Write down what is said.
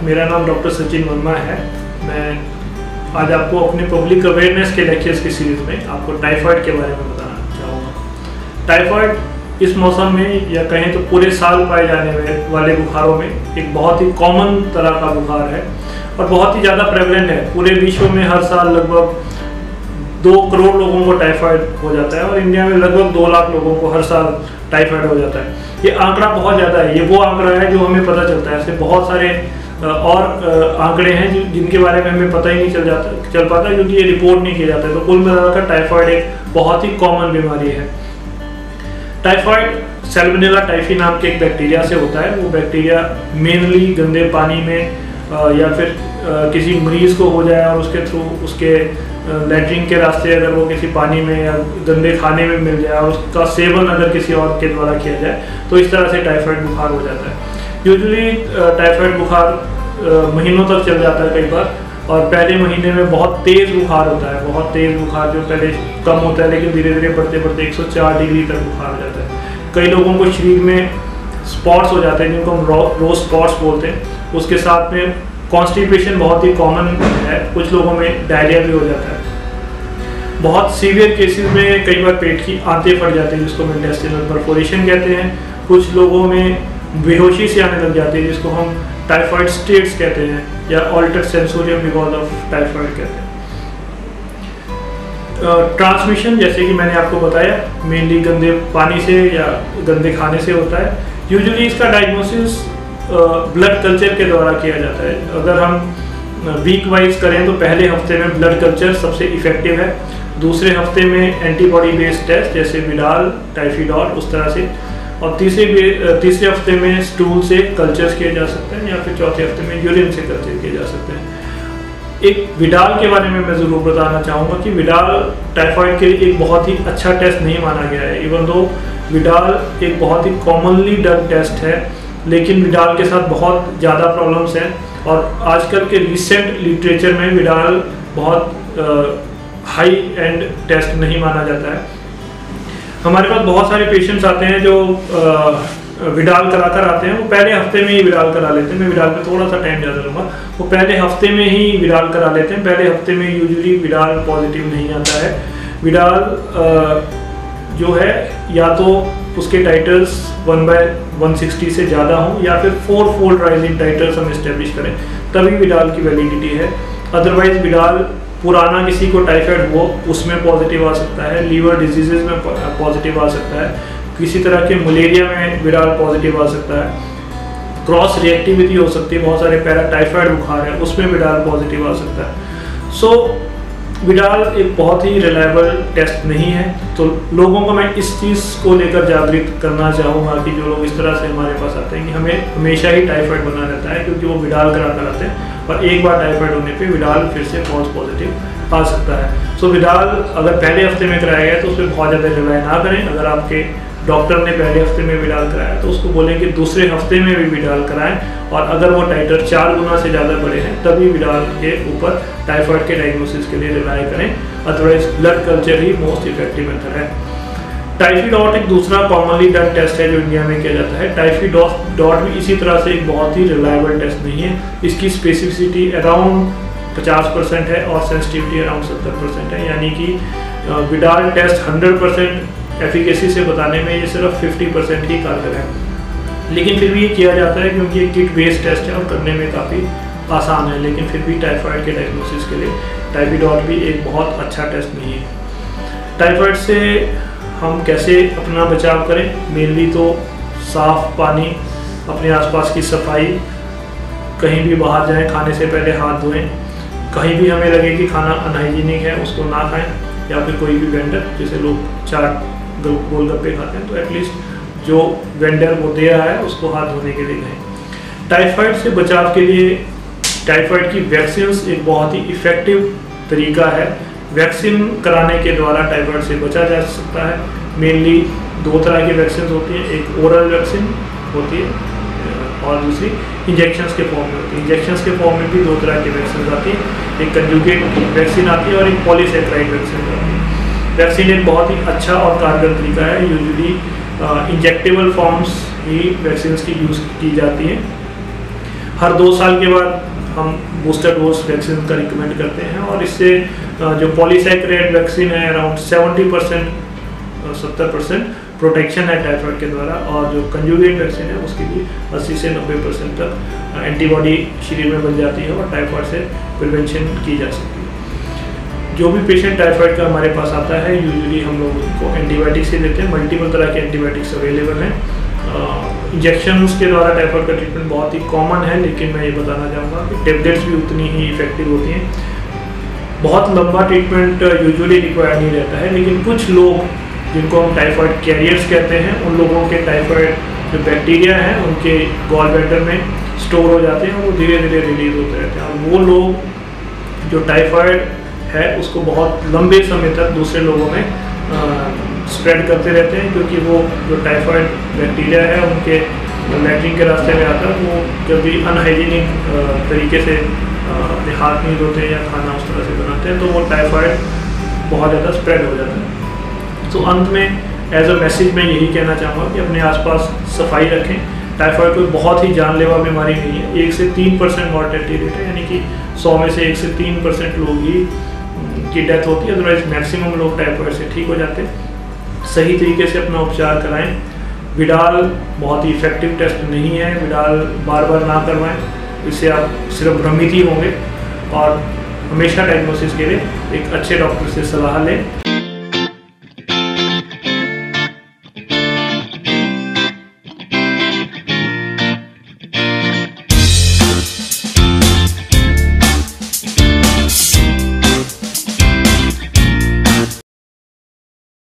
मेरा नाम डॉक्टर सचिन वर्मा है। मैं आज आपको अपने पब्लिक अवेयरनेस के लेक्चर्स की सीरीज में आपको टाइफाइड के बारे में बताना चाहूँगा। टाइफाइड इस मौसम में या कहें तो पूरे साल पाए जाने वाले बुखारों में एक बहुत ही कॉमन तरह का बुखार है और बहुत ही ज़्यादा प्रेवलेंट है। पूरे विश्व में हर साल लगभग 2 करोड़ लोगों को टाइफाइड हो जाता है और इंडिया में लगभग 2 लाख लोगों को हर साल टाइफाइड हो जाता है। ये आंकड़ा बहुत ज़्यादा है। ये वो आंकड़ा है जो हमें पता चलता है। ऐसे बहुत सारे और आंकड़े हैं जिनके बारे में हमें पता ही नहीं चल पाता क्योंकि ये रिपोर्ट नहीं किया जाता है। तो कुल मिलाकर टाइफाइड एक बहुत ही कॉमन बीमारी है। टाइफाइड सैल्मोनेला टाइफी नाम के एक बैक्टीरिया से होता है। वो बैक्टीरिया मेनली गंदे पानी में या फिर किसी मरीज को हो जाए और उसके थ्रू उसके लैट्रिन के रास्ते अगर वो किसी पानी में या गंदे खाने में मिल जाए और उसका सेवन अगर किसी और के द्वारा किया जाए तो इस तरह से टाइफाइड बुखार हो जाता है। यूजुअली टाइफाइड बुखार महीनों तक चल जाता है कई बार और पहले महीने में बहुत तेज़ बुखार होता है। बहुत तेज़ बुखार जो पहले कम होता है लेकिन धीरे धीरे बढ़ते बढ़ते 104 डिग्री तक बुखार हो जाता है। कई लोगों को शरीर में स्पॉट्स हो जाते हैं जिनको हम रोज स्पॉट्स बोलते हैं। उसके साथ में कॉन्स्टिपेशन बहुत ही कॉमन है। कुछ लोगों में डायरिया भी हो जाता है। बहुत सीवियर केसेस में कई बार पेट की आंतें फट जाती हैं जिसको हम इंटेस्टिनल परफोरेशन कहते हैं। कुछ लोगों में बेहोशी से आने लग जाती है जिसको हम टाइफाइड स्टेट्स कहते हैं या altered sensorium because of typhoid कहते हैं। ट्रांसमिशन जैसे कि मैंने आपको बताया मेनली गंदे पानी से या गंदे खाने से होता है। यूजुअली इसका डायग्नोसिस ब्लड कल्चर के द्वारा किया जाता है। अगर हम वीक वाइज करें तो पहले हफ्ते में ब्लड कल्चर सबसे इफेक्टिव है। दूसरे हफ्ते में एंटीबॉडी बेस्ड टेस्ट जैसे विडाल, टाइफिडॉल उस तरह से, और तीसरे हफ्ते में स्टूल से कल्चर्स किए जा सकते हैं या फिर चौथे हफ्ते में यूरिन से कल्चर किए जा सकते हैं। एक विडाल के बारे में मैं ज़रूर बताना चाहूँगा कि विडाल टाइफाइड के लिए एक बहुत ही अच्छा टेस्ट नहीं माना गया है। इवन दो विडाल एक बहुत ही कॉमनली डन टेस्ट है लेकिन विडाल के साथ बहुत ज़्यादा प्रॉब्लम्स हैं और आजकल के रिसेंट लिटरेचर में विडाल बहुत हाई एंड टेस्ट नहीं माना जाता है। हमारे पास बहुत सारे पेशेंट्स आते हैं जो विडाल कराकर आते हैं। वो पहले हफ्ते में ही विडाल करा लेते हैं। मैं विडाल पे थोड़ा सा टाइम ज़्यादा लूँगा। वो पहले हफ्ते में ही विडाल करा लेते हैं। पहले हफ्ते में यूजुअली विडाल पॉजिटिव नहीं आता है। विडाल जो है या तो उसके टाइटल्स 1/160 से ज़्यादा हों या फिर 4-फोल्ड राइजिंग टाइटल्स हम इस्टेब्लिश करें तभी विडाल की वैलिडिटी है। अदरवाइज विडाल पुराना किसी को टाइफाइड हो उसमें पॉजिटिव आ सकता है, लीवर डिजीजेज में पॉजिटिव आ सकता है, किसी तरह के मलेरिया में विडाल पॉजिटिव आ सकता है, क्रॉस रिएक्टिविटी हो सकती है, बहुत सारे पैराटाइफाइड बुखार है उसमें विडाल पॉजिटिव आ सकता है। सो विडाल एक बहुत ही रिलायबल टेस्ट नहीं है। तो लोगों को मैं इस चीज़ को लेकर जागृत करना चाहूँगा कि जो लोग इस तरह से हमारे पास आते हैं कि हमें हमेशा ही टाइफाइड बना रहता है क्योंकि वो विडाल करा कर आते हैं और एक बार टाइफाइड होने पे विडाल फिर से फॉल्स पॉजिटिव आ सकता है। सो विडाल अगर पहले हफ्ते में कराया गया तो उस पर बहुत ज़्यादा रिलाय ना करें। अगर आपके डॉक्टर ने पहले हफ्ते में विडाल कराया तो उसको बोलें कि दूसरे हफ्ते में भी विडाल कराएं और अगर वो टाइटर 4 गुना से ज़्यादा बड़े हैं तभी विडाल के ऊपर टाइफाइड के डायग्नोसिस के लिए रिलाय करें। अदरवाइज ब्लड कल्चर ही मोस्ट इफेक्टिव मेथड है। टाइफिडॉट एक दूसरा कॉमनली डन टेस्ट है जो इंडिया में किया जाता है। टाइफिडॉट भी इसी तरह से एक बहुत ही रिलायबल टेस्ट नहीं है। इसकी स्पेसिफिसिटी अराउंड 50% है और सेंसिटिविटी अराउंड 70% है। यानी कि विडाल टेस्ट 100% एफिकेसी से बताने में ये सिर्फ 50% ही कारगर है। लेकिन फिर भी ये किया जाता है क्योंकि ये किट बेस्ड टेस्ट है और करने में काफ़ी आसान है। लेकिन फिर भी टाइफाइड के डायग्नोसिस के लिए टाइफिडॉट भी एक बहुत अच्छा टेस्ट नहीं है। टाइफाइड से हम कैसे अपना बचाव करें? मेनली तो साफ़ पानी, अपने आसपास की सफाई, कहीं भी बाहर जाएं खाने से पहले हाथ धोएं। कहीं भी हमें लगे कि खाना अनहाइजीनिक है उसको ना खाएं या फिर कोई भी वेंडर जैसे लोग चाट गोलगप्पे खाते हैं तो एटलीस्ट जो वेंडर वो दे रहा है उसको हाथ धोने के लिए कहें। टाइफाइड से बचाव के लिए टाइफाइड की वैक्सीन एक बहुत ही इफ़ेक्टिव तरीका है। वैक्सीन कराने के द्वारा टाइफाइड से बचा जा सकता है। मेनली 2 तरह की वैक्सीन होती हैं। एक ओरल वैक्सीन होती है और दूसरी इंजेक्शंस के फॉर्म में होती है। इंजेक्शंस के फॉर्म में भी 2 तरह की वैक्सीन आती हैं। एक कंजुगेट वैक्सीन आती है और एक पॉलीसैकेराइड वैक्सीन आती है। वैक्सीन एक बहुत ही अच्छा और कारगर तरीका है। यूजुअली इंजेक्टेबल फॉर्म्स ही वैक्सीन की यूज़ की जाती हैं। हर 2 साल के बाद हम बूस्टर डोज वैक्सीन का रिकमेंड करते हैं, और इससे जो पॉलीसैकेराइड वैक्सीन है अराउंड 70% प्रोटेक्शन है टाइफाइड के द्वारा, और जो कंजुगेट वैक्सीन है उसके लिए 80 से 90% तक एंटीबॉडी शरीर में बन जाती है और टाइफाइड से प्रिवेंशन की जा सकती है। जो भी पेशेंट टाइफाइड का हमारे पास आता है यूजुअली हम लोग उनको एंटीबायोटिक्स ही देते हैं। मल्टीपल तरह के एंटीबायोटिक्स अवेलेबल हैं। इंजेक्शन के द्वारा टाइफाइड का ट्रीटमेंट बहुत ही कॉमन है, लेकिन मैं ये बताना चाहूँगा कि टेबलेट्स भी उतनी ही इफेक्टिव होती हैं। बहुत लंबा ट्रीटमेंट यूजुअली रिक्वायर नहीं रहता है, लेकिन कुछ लोग जिनको हम टाइफाइड कैरियर्स कहते हैं, उन लोगों के टाइफाइड जो बैक्टीरिया हैं उनके गॉल ब्लैडर में स्टोर हो जाते हैं और वो धीरे धीरे रिलीज होते रहते हैं। और वो लोग जो टाइफाइड है उसको बहुत लंबे समय तक दूसरे लोगों में स्प्रेड करते रहते हैं, क्योंकि वो जो टाइफाइड बैक्टीरिया है उनके लैट्रिन के रास्ते में आता है, वो जब भी अनहाइजीनिक तरीके से अपने हाथ नहीं धोते हैं या खाना उस तरह से बनाते हैं तो वो टाइफाइड बहुत ज़्यादा स्प्रेड हो जाता है। तो अंत में एज अ मैसेज मैं यही कहना चाहूँगा कि अपने आसपास सफाई रखें। टाइफाइड कोई बहुत ही जानलेवा बीमारी नहीं है। 1 से 3% मॉर्टेलिटी रेट है, यानी कि 100 में से 1 से 3% लोग ही की डेथ होती है, अदरवाइज मैक्सिमम लोग टाइफाइड से ठीक हो जाते हैं। सही तरीके से अपना उपचार कराएं। विडाल बहुत ही इफेक्टिव टेस्ट नहीं है, विडाल बार बार ना करवाएं, इससे आप सिर्फ भ्रमित ही होंगे। और हमेशा डायग्नोसिस के लिए एक अच्छे डॉक्टर से सलाह लें।